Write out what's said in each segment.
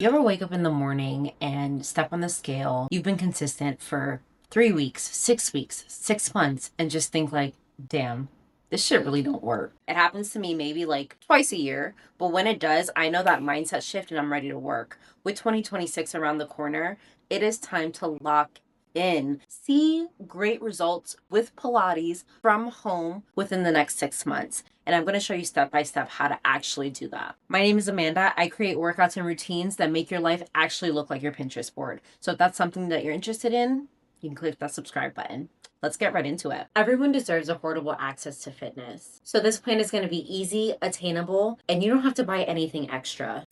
You ever wake up in the morning and step on the scale? You've been consistent for 3 weeks, 6 weeks, 6 months, and just think like, damn, this shit really don't work. It happens to me maybe like twice a year, but when it does, I know that mindset shift and I'm ready to work. With 2026 around the corner, it is time to lock in. See great results with Pilates from home within the next 6 months. And I'm going to show you step by step how to actually do that. My name is Amanda. I create workouts and routines that make your life actually look like your Pinterest board. So if that's something that you're interested in, you can click that subscribe button. Let's get right into it. Everyone deserves affordable access to fitness. So this plan is going to be easy, attainable, and you don't have to buy anything extra.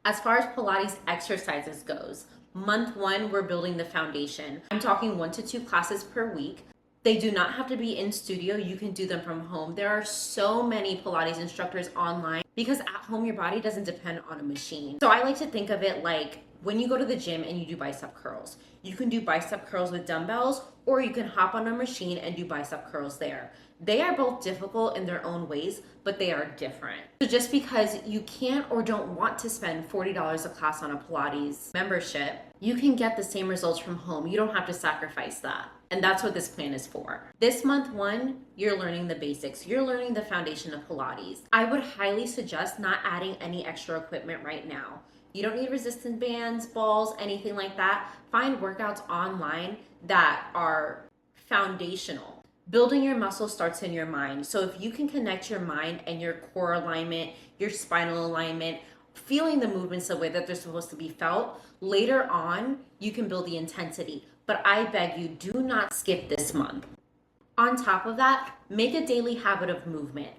As far as Pilates exercises goes, month one, we're building the foundation. I'm talking 1 to 2 classes per week. They do not have to be in studio. You can do them from home. There are so many Pilates instructors online because at home, your body doesn't depend on a machine. So I like to think of it like when you go to the gym and you do bicep curls. You can do bicep curls with dumbbells, or you can hop on a machine and do bicep curls there. They are both difficult in their own ways, but they are different. So just because you can't or don't want to spend $40 a class on a Pilates membership, you can get the same results from home. You don't have to sacrifice that. And that's what this plan is for. This month one, you're learning the basics. You're learning the foundation of Pilates. I would highly suggest not adding any extra equipment right now. You don't need resistance bands, balls, anything like that. Find workouts online that are foundational. Building your muscle starts in your mind. So if you can connect your mind and your core alignment, your spinal alignment, feeling the movements the way that they're supposed to be felt, later on, you can build the intensity. But I beg you, do not skip this month. On top of that, make a daily habit of movement.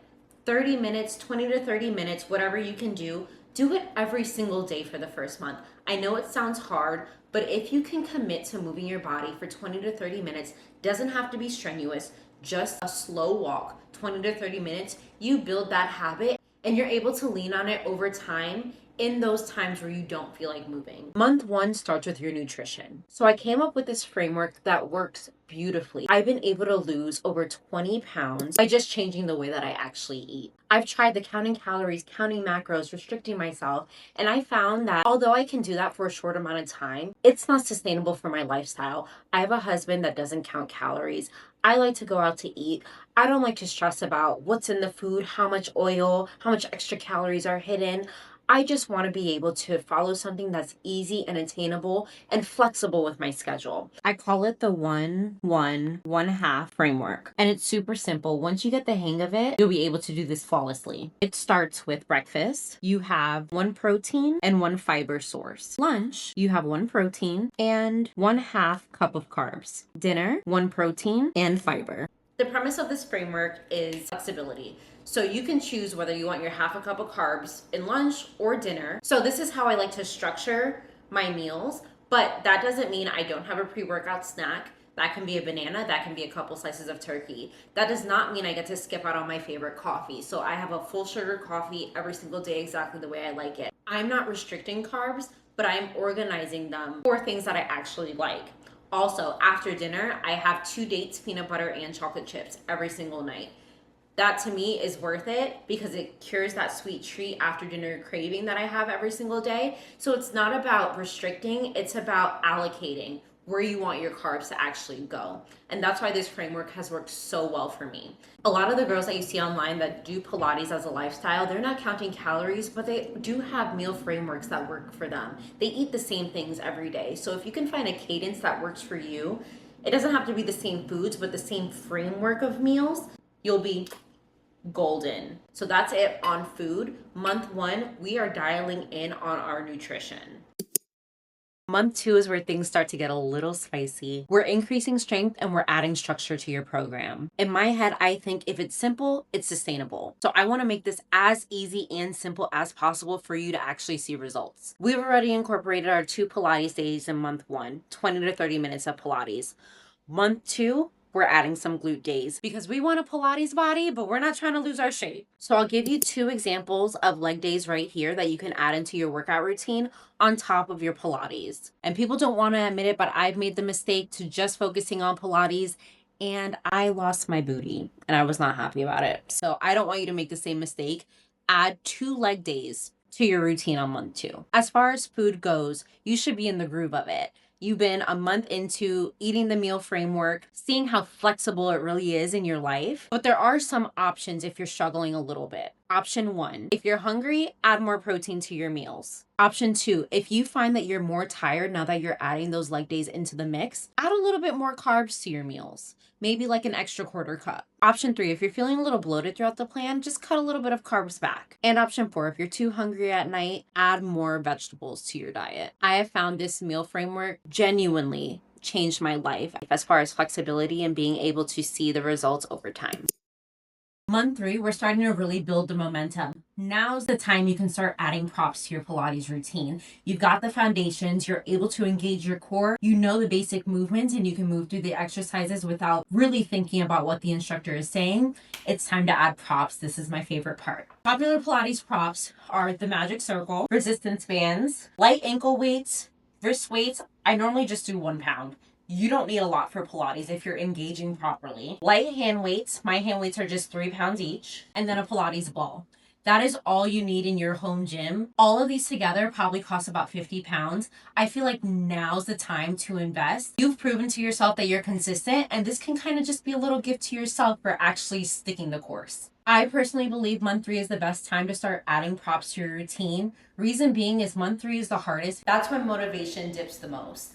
30 minutes, 20 to 30 minutes, whatever you can do it every single day for the first month. I know it sounds hard, but if you can commit to moving your body for 20 to 30 minutes, doesn't have to be strenuous, just a slow walk, 20 to 30 minutes, you build that habit and you're able to lean on it over time in those times where you don't feel like moving. Month one starts with your nutrition. So I came up with this framework that works beautifully. I've been able to lose over 20 pounds by just changing the way that I actually eat. I've tried the counting calories, counting macros, restricting myself, and I found that although I can do that for a short amount of time, it's not sustainable for my lifestyle. I have a husband that doesn't count calories. I like to go out to eat. I don't like to stress about what's in the food, how much oil, how much extra calories are hidden. I just want to be able to follow something that's easy and attainable and flexible with my schedule. I call it the 1-1-1/2 framework. And it's super simple. Once you get the hang of it, you'll be able to do this flawlessly. It starts with breakfast. You have 1 protein and 1 fiber source. Lunch, you have 1 protein and 1/2 cup of carbs. Dinner, 1 protein and fiber. The premise of this framework is flexibility. So you can choose whether you want your 1/2 cup of carbs in lunch or dinner. So this is how I like to structure my meals, but that doesn't mean I don't have a pre-workout snack. That can be a banana, that can be a couple slices of turkey. That does not mean I get to skip out on my favorite coffee. So I have a full sugar coffee every single day exactly the way I like it. I'm not restricting carbs, but I'm organizing them for things that I actually like. Also, after dinner, I have 2 dates, peanut butter and chocolate chips every single night. That to me is worth it because it cures that sweet treat after dinner craving that I have every single day. So it's not about restricting, it's about allocating where you want your carbs to actually go. And that's why this framework has worked so well for me. A lot of the girls that you see online that do Pilates as a lifestyle, they're not counting calories, but they do have meal frameworks that work for them. They eat the same things every day. So if you can find a cadence that works for you, it doesn't have to be the same foods, but the same framework of meals, you'll be golden. So that's it on food. Month one, we are dialing in on our nutrition. Month two is where things start to get a little spicy. We're increasing strength and we're adding structure to your program. In my head, I think if it's simple, it's sustainable. So I want to make this as easy and simple as possible for you to actually see results. We've already incorporated our 2 Pilates days in month one, 20 to 30 minutes of Pilates. Month two, we're adding some glute days because we want a Pilates body, but we're not trying to lose our shape. So I'll give you 2 examples of leg days right here that you can add into your workout routine on top of your Pilates. And people don't want to admit it, but I've made the mistake to just focusing on Pilates and I lost my booty and I was not happy about it. So I don't want you to make the same mistake. Add 2 leg days to your routine on month 2. As far as food goes, you should be in the groove of it. You've been a month into eating the meal framework, seeing how flexible it really is in your life. But there are some options if you're struggling a little bit. Option 1, if you're hungry, add more protein to your meals. Option 2, if you find that you're more tired now that you're adding those leg days into the mix, add a little bit more carbs to your meals. Maybe like an extra quarter cup. Option 3, if you're feeling a little bloated throughout the plan, just cut a little bit of carbs back. And option 4, if you're too hungry at night, add more vegetables to your diet. I have found this meal framework genuinely changed my life as far as flexibility and being able to see the results over time. Month 3, we're starting to really build the momentum. Now's the time you can start adding props to your Pilates routine. You've got the foundations, you're able to engage your core, you know the basic movements, and you can move through the exercises without really thinking about what the instructor is saying. It's time to add props. This is my favorite part. Popular Pilates props are the magic circle, resistance bands, light ankle weights, wrist weights. I normally just do 1 pound. You don't need a lot for Pilates if you're engaging properly. Light hand weights. My hand weights are just 3 pounds each. And then a Pilates ball. That is all you need in your home gym. All of these together probably cost about 50 pounds. I feel like now's the time to invest. You've proven to yourself that you're consistent, and this can kind of just be a little gift to yourself for actually sticking the course. I personally believe month 3 is the best time to start adding props to your routine. Reason being is month 3 is the hardest. That's when motivation dips the most.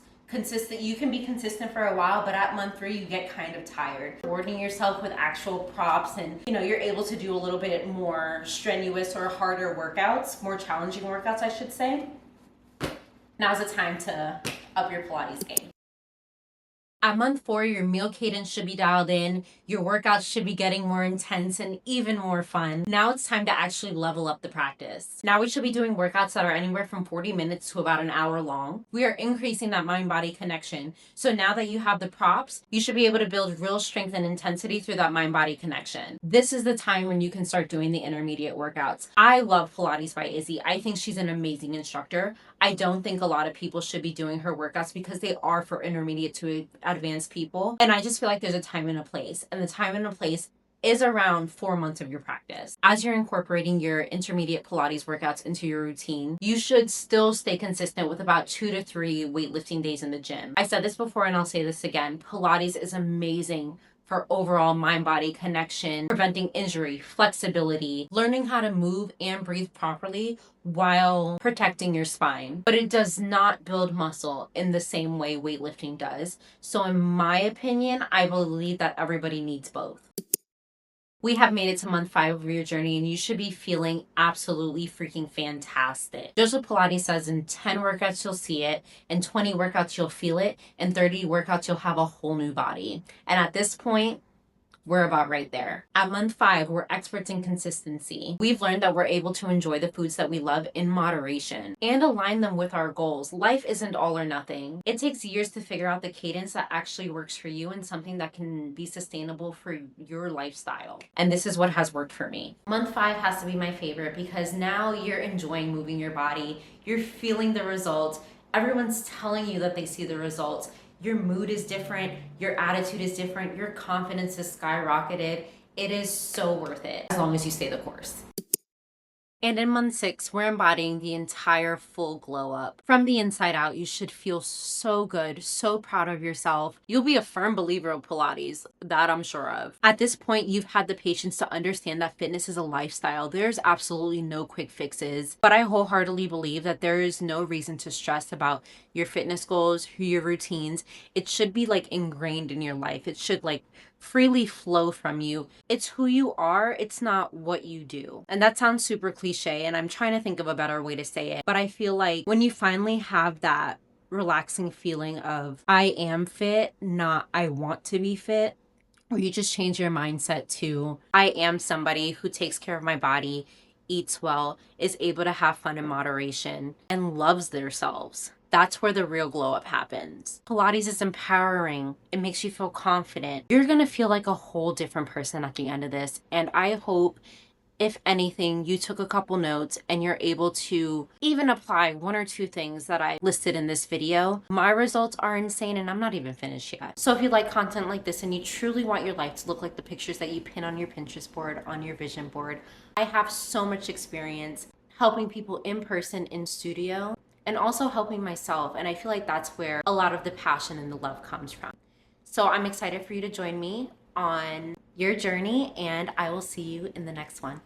You can be consistent for a while, but at month 3 you get kind of tired. Rewarding yourself with actual props, and you're able to do a little bit more strenuous or harder workouts, more challenging workouts I should say. Now's the time to up your Pilates game. At month 4, your meal cadence should be dialed in, your workouts should be getting more intense and even more fun. Now it's time to actually level up the practice. Now we should be doing workouts that are anywhere from 40 minutes to about an hour long. We are increasing that mind-body connection. So now that you have the props, you should be able to build real strength and intensity through that mind-body connection. This is the time when you can start doing the intermediate workouts. I love Pilates by Izzy. I think she's an amazing instructor. I don't think a lot of people should be doing her workouts because they are for intermediate to advanced people. And I just feel like there's a time and a place. And the time and a place is around 4 months of your practice. As you're incorporating your intermediate Pilates workouts into your routine, you should still stay consistent with about 2 to 3 weightlifting days in the gym. I said this before and I'll say this again. Pilates is amazing for overall mind-body connection, preventing injury, flexibility, learning how to move and breathe properly while protecting your spine. But it does not build muscle in the same way weightlifting does. So in my opinion, I believe that everybody needs both. We have made it to month 5 of your journey, and you should be feeling absolutely freaking fantastic. Just what Pilates says, in 10 workouts you'll see it, in 20 workouts you'll feel it, in 30 workouts you'll have a whole new body. And at this point, we're about right there. At month 5, we're experts in consistency. We've learned that we're able to enjoy the foods that we love in moderation and align them with our goals. Life isn't all or nothing. It takes years to figure out the cadence that actually works for you and something that can be sustainable for your lifestyle. And this is what has worked for me. Month 5 has to be my favorite because now you're enjoying moving your body. You're feeling the results. Everyone's telling you that they see the results. Your mood is different, your attitude is different, your confidence is skyrocketed. It is so worth it as long as you stay the course. And in month 6, we're embodying the entire full glow up. From the inside out, you should feel so good, so proud of yourself. You'll be a firm believer of Pilates, that I'm sure of. At this point, you've had the patience to understand that fitness is a lifestyle. There's absolutely no quick fixes, but I wholeheartedly believe that there is no reason to stress about your fitness goals, your routines. It should be ingrained in your life. It should freely flow from you. It's who you are. It's not what you do. And that sounds super cliche, and I'm trying to think of a better way to say it. But I feel like when you finally have that relaxing feeling of I am fit, not I want to be fit, or you just change your mindset to I am somebody who takes care of my body, eats well, is able to have fun in moderation, and loves themselves. That's where the real glow up happens. Pilates is empowering. It makes you feel confident. You're gonna feel like a whole different person at the end of this. And I hope, if anything, you took a couple notes and you're able to even apply 1 or 2 things that I listed in this video. My results are insane and I'm not even finished yet. So if you like content like this and you truly want your life to look like the pictures that you pin on your Pinterest board, on your vision board, I have so much experience helping people in person in studio, and also helping myself. And I feel like that's where a lot of the passion and the love comes from. So I'm excited for you to join me on your journey, and I will see you in the next one.